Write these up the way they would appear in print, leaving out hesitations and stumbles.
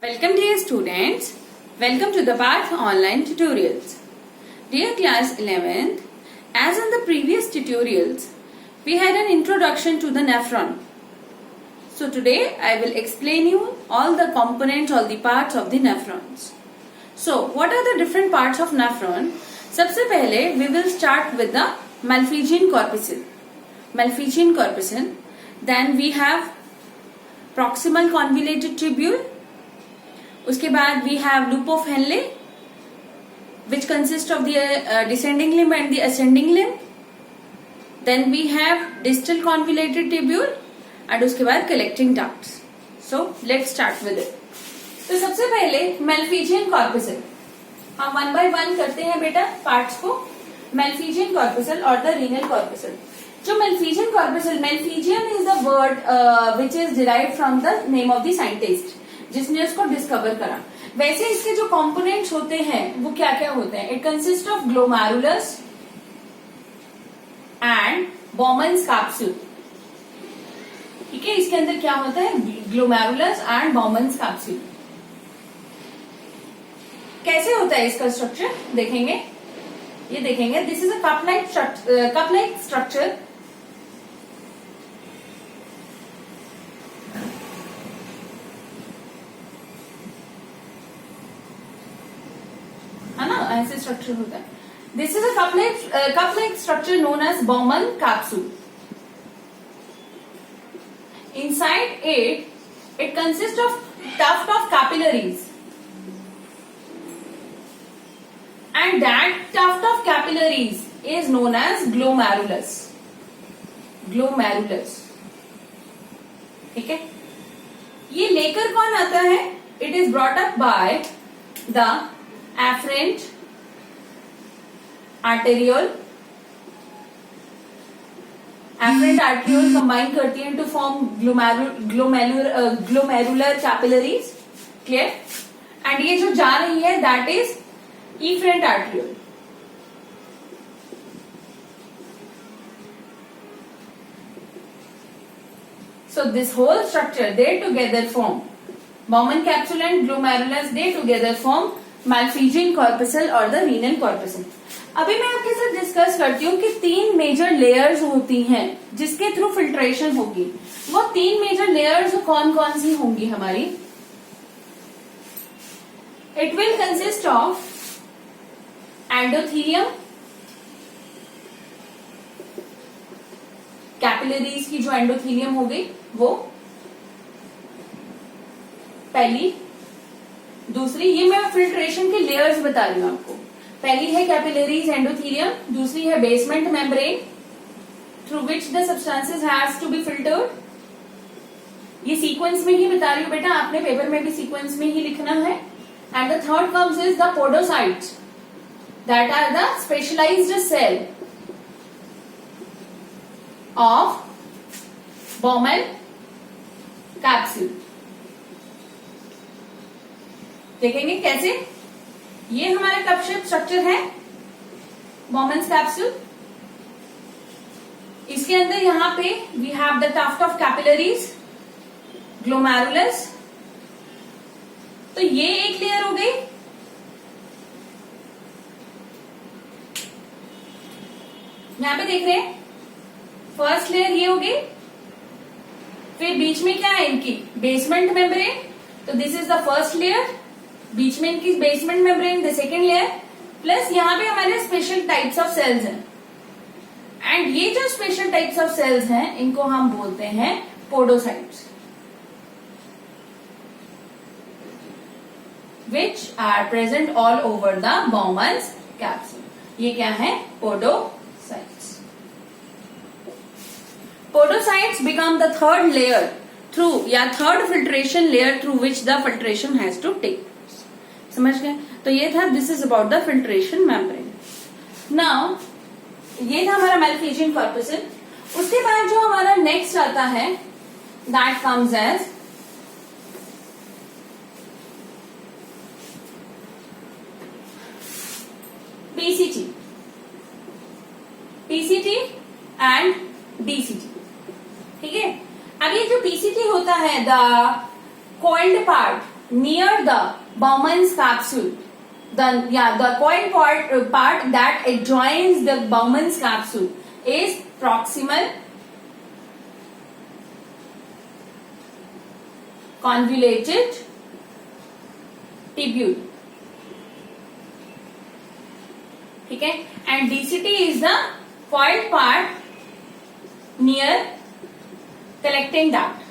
Welcome dear students, welcome to the Path online tutorials. Dear class 11th, as in the previous tutorials, we had an introduction to the nephron. So today I will explain you all the components, all the parts of the nephrons. So what are the different parts of nephron? सबसे पहले we will start with the Malpighian corpuscle. Malpighian corpuscle. Then we have proximal convoluted tubule. उसके बाद we have loop of Henle which consists of the descending limb and the ascending limb. Then we have distal convoluted tubule and उसके बाद collecting ducts. So let's start with it. तो सबसे पहले Malpighian corpuscle. हम one by one करते हैं बेटा parts को. Malpighian corpuscle और the renal corpuscle. जो Malpighian corpuscle, Malpighian is the word which is derived from the name of the scientist. जिसने उसको डिस्कवर करा. वैसे इसके जो कंपोनेंट्स होते हैं वो क्या क्या होते हैं? It consist of glomerulus and Bowman's capsule. ठीक है, इसके अंदर क्या होता है? Glomerulus and Bowman's capsule. कैसे होता है इसका स्ट्रक्चर देखेंगे. ये देखेंगे, this is a cup like structure. ऐसे स्ट्रक्चर होता है. This is a cup like structure known as Bowman capsule. Inside it consist of tuft of capillaries and that tuft of capillaries is known as glomerulus. ठीक है. ये लेकर कौन आता है? It is brought up by the afferent arteriole. Afferent arteriole combine करती है to form glomerular capillaries. Clear? And ये जो जा रही है that is efferent arteriole. So this whole structure they together form Bowman capsule and glomerulus. They together form Malpighian corpuscle और the renal corpuscle. अभी मैं आपके साथ डिस्कस करती हूँ कि 3 मेजर लेयर्स होती हैं जिसके थ्रू फिल्ट्रेशन होगी. वो 3 मेजर लेयर्स कौन कौन सी होंगी हमारी? It will consist of endothelium. Capillaries की जो एंडोथीलियम हो गई वो पहली. दूसरी, ये मैं फिल्ट्रेशन के लेयर्स बता रही हूं आपको. पहली है कैपिलरीज एंडोथीलियम. दूसरी है basement membrane through which the substances has to be filtered. ये सीक्वेंस में ही बता रही हूं बेटा, आपने पेपर में भी सीक्वेंस में ही लिखना है. And the third comes is the podocytes that are the specialized cell of Bowman capsule. देखेंगे कैसे. ये हमारा कप शेप स्ट्रक्चर है बॉमन्स कैप्सूल. इसके अंदर यहां पे we have the tuft of capillaries, glomerulus. तो ये एक लेयर हो गई. यहां पे देख रहे हैं फर्स्ट लेयर ये हो गई. फिर बीच में क्या है इनकी? Basement membrane. तो this is the first layer. बीच में इनकी basement membrane, the second layer. Plus यहां पे हमारे स्पेशल टाइप्स ऑफ सेल्स हैं. एंड ये जो स्पेशल टाइप्स ऑफ सेल्स हैं इनको हम बोलते हैं podocytes, which are present all over the Bowman's capsule. ये क्या है? Podocytes. Podocytes become the third layer through या third filtration layer through which the filtration has to take. समझ गए. तो ये था, this is about the filtration membrane. Now ये था हमारा Malpighian corpuscle. उसके बाद जो हमारा नेक्स्ट आता है that comes as PCT and DCT. ठीक है. अब ये जो पीसीटी होता है, the coiled part, near the Bowman's capsule. The coiled part that adjoins the Bowman's capsule is proximal convoluted tubule. ठीक है, and DCT is the coiled part near collecting duct.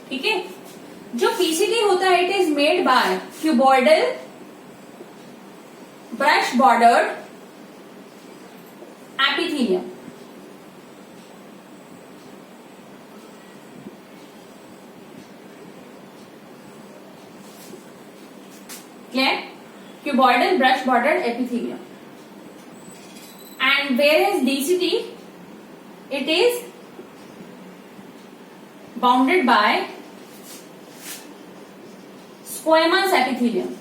ठीक है, जो PCT होता है it is made by cuboidal brush bordered epithelium. Clear? Cuboidal brush bordered epithelium. And where is DCT? It is bounded by squamous epithelium.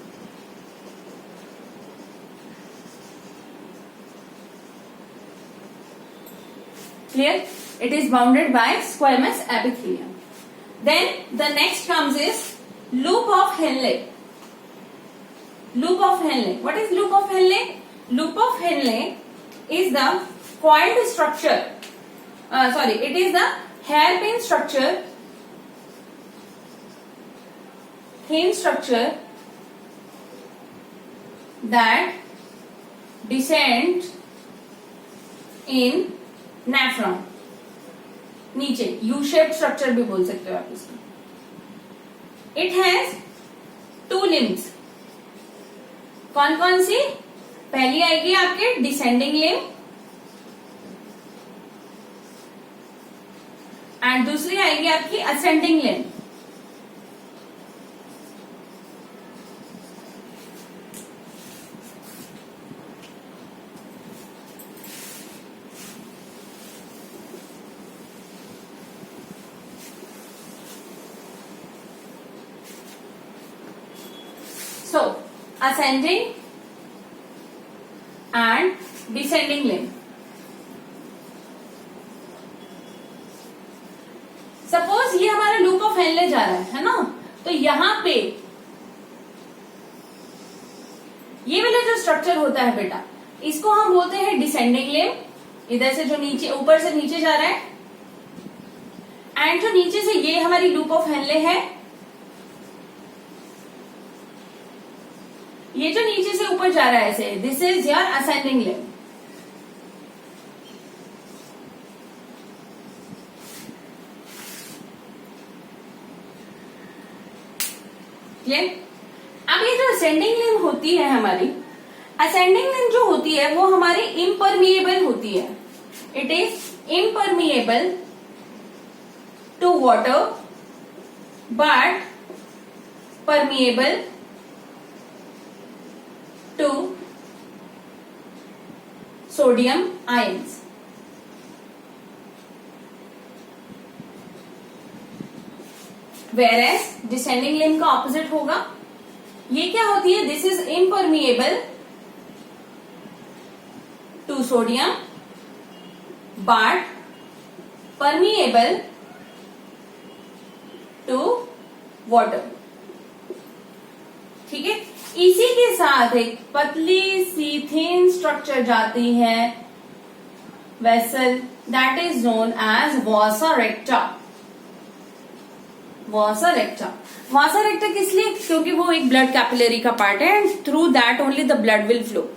Clear? It is bounded by squamous epithelium. Then the next comes is loop of Henle. Loop of Henle. What is loop of Henle? Loop of Henle is the coiled structure. It is the hairpin structure. Thin structure that descends in nephron. नीचे U-shaped structure भी बोल सकते हो आप इसको. It has two limbs. कौन कौन सी? पहली आएगी आपके descending limb and दूसरी आएगी आपकी ascending limb. So, ascending and descending limb. Suppose ये हमारा लूप ऑफ हेनले जा रहा है ना, तो यहां पे ये वाला जो स्ट्रक्चर होता है बेटा, इसको हम बोलते हैं डिसेंडिंग लिम्ब. इधर से जो नीचे ऊपर से नीचे जा रहा है, एंड जो नीचे से ये हमारी लूप ऑफ हेनले है, ये जो नीचे से ऊपर जा रहा है ऐसे, this is your ascending limb. Clear? अब ये जो असेंडिंग लिम्ब होती है हमारी, असेंडिंग लिम्ब जो होती है वो हमारी इम्परमिएबल होती है. It is impermeable to water but permeable to sodium ions. Whereas descending limb का ऑपोजिट होगा. ये क्या होती है? This is impermeable to sodium but permeable to water. ठीक है, इसी के साथ एक पतली सी थिन स्ट्रक्चर जाती है vessel, that is known as vasa recta. Vasa recta. Vasa recta किस लिए? क्योंकि वो एक ब्लड कैपिलरी का पार्ट है and through that only the blood will flow.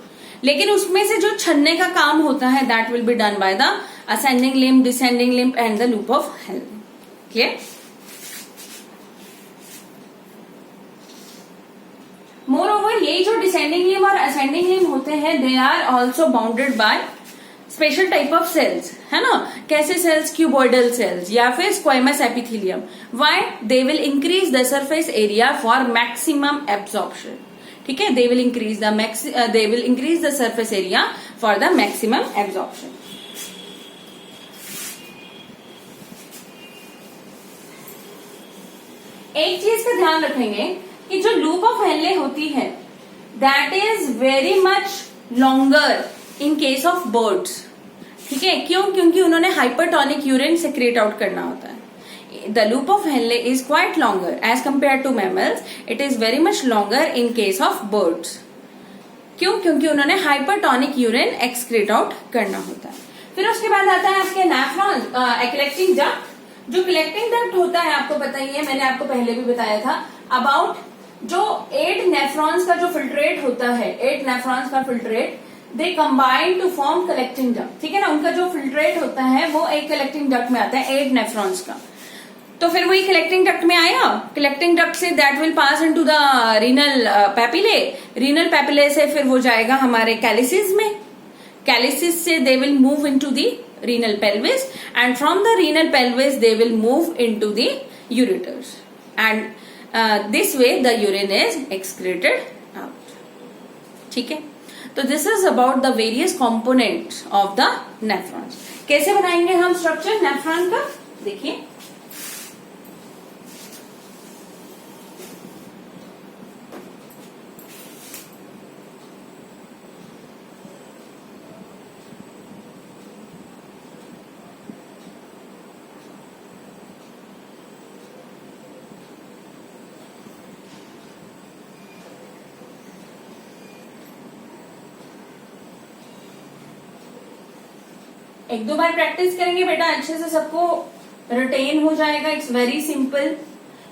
लेकिन उसमें से जो छन्ने का काम होता है that will be done by the ascending limb, descending limb and the loop of Henle. Clear? Moreover ये जो डिसेंडिंग लिम्ब और असेंडिंग लिम्ब होते हैं, they are also bounded by special type of cells, है ना. कैसे cells? Cuboidal cells या फिर squamous epithelium. Why? They will increase the surface area for maximum absorption. ठीक है, they will increase the surface area for the maximum absorption. एक चीज का ध्यान रखेंगे कि जो लूप ऑफ हेनले होती है that is very much longer in case of birds. ठीक है, क्यों? क्योंकि उन्होंने हाइपरटोनिक यूरिन सेक्रेट आउट करना होता है. the loop of Henle is quite longer as compared to mammals. It is very much longer in case of birds. क्यों? क्योंकि उन्होंने हाइपरटोनिक यूरिन एक्सक्रीट आउट करना होता है. फिर उसके बाद आता है आपके नेफ्रॉन, कलेक्टिंग डक्ट. जो कलेक्टिंग डक्ट होता है आपको पता ही है, मैंने आपको पहले भी बताया था अबाउट जो 8 नेफ्रॉन्स का जो फिल्ट्रेट होता है, 8 नेफ्रॉन्स का filtrate they combine to form collecting duct. ठीक है ना, उनका जो फिल्ट्रेट होता है वो एक कलेक्टिंग डक्ट में आता है 8 नेफ्रॉन्स का. तो फिर वही कलेक्टिंग डक्ट में आया. Collecting duct say that will pass into the renal papillae. Renal papillae से फिर वो जाएगा हमारे कैलिसिस में. कैलिसिस से they will move into the renal pelvis and from the renal pelvis they will move into the ureters and this way the urine is excreted out. ठीक है, तो this is about the various components of the nephrons. कैसे बनाएंगे हम structure nephron का, देखिए. एक दो बार प्रैक्टिस करेंगे बेटा, अच्छे से सबको रिटेन हो जाएगा. It's very simple.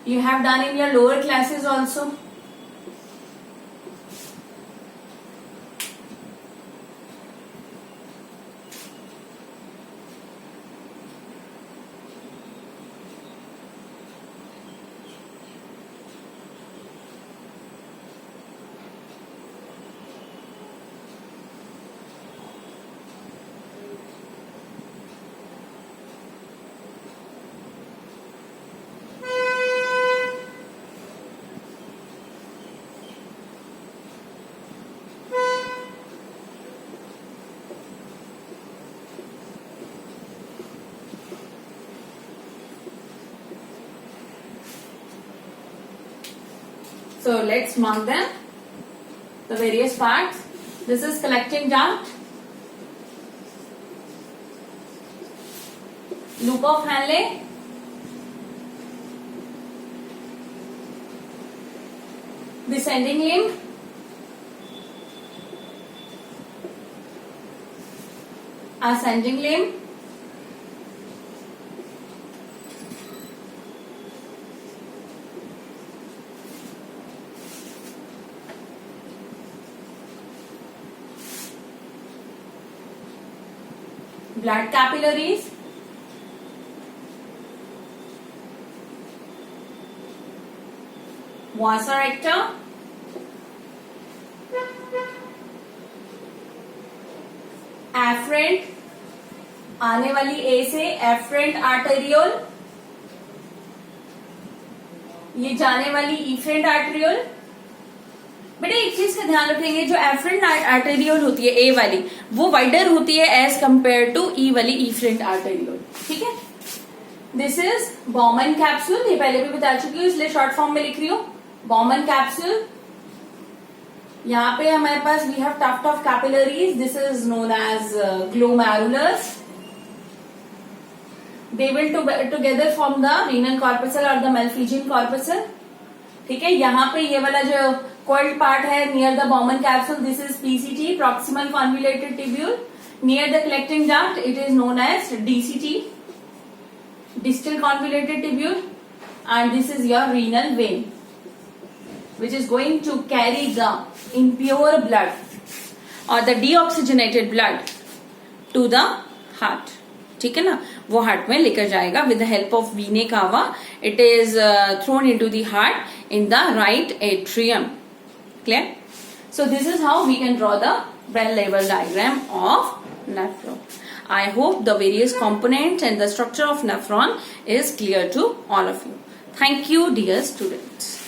You have done in your lower classes also. So let's mark them, the various parts. This is collecting duct, loop of Henle, descending limb, ascending limb, blood capillaries, vasa recta, afferent, आने वाली ए से efferent arteriole, ये जाने वाली efferent arteriole. बेटा एक चीज का ध्यान रखेंगे, जो एफरेंट आर्टेरियोल होती है ए वाली वो वाइडर होती है एज कंपेयर टू ई वाली इफरेंट आर्टेरियोल. ठीक है, दिस इज बॉमन कैप्सूल. ये पहले भी बता चुकी हूँ इसलिए शॉर्ट फॉर्म में लिख रही हूँ. बॉमन कैप्सूल, यहाँ पे हमारे पास we have tuft of capillaries. This is known as glomerulus. They will together form the renal corpuscle or the Malpighian corpuscle. ठीक है, यहाँ पे ये वाला जो coiled part है near the Bowman capsule, this is PCT, proximal convoluted tubule. Near the collecting duct, it is known as DCT, distal convoluted tubule, and this is your renal vein, which is going to carry the impure blood or the deoxygenated blood to the heart. ठीक है ना, वो heart में लेकर जाएगा with the help of venae cava. It is thrown into the heart in the right atrium. Clear? So this is how we can draw the bell level diagram of nephron. I hope the various components and the structure of nephron is clear to all of you. Thank you, dear students.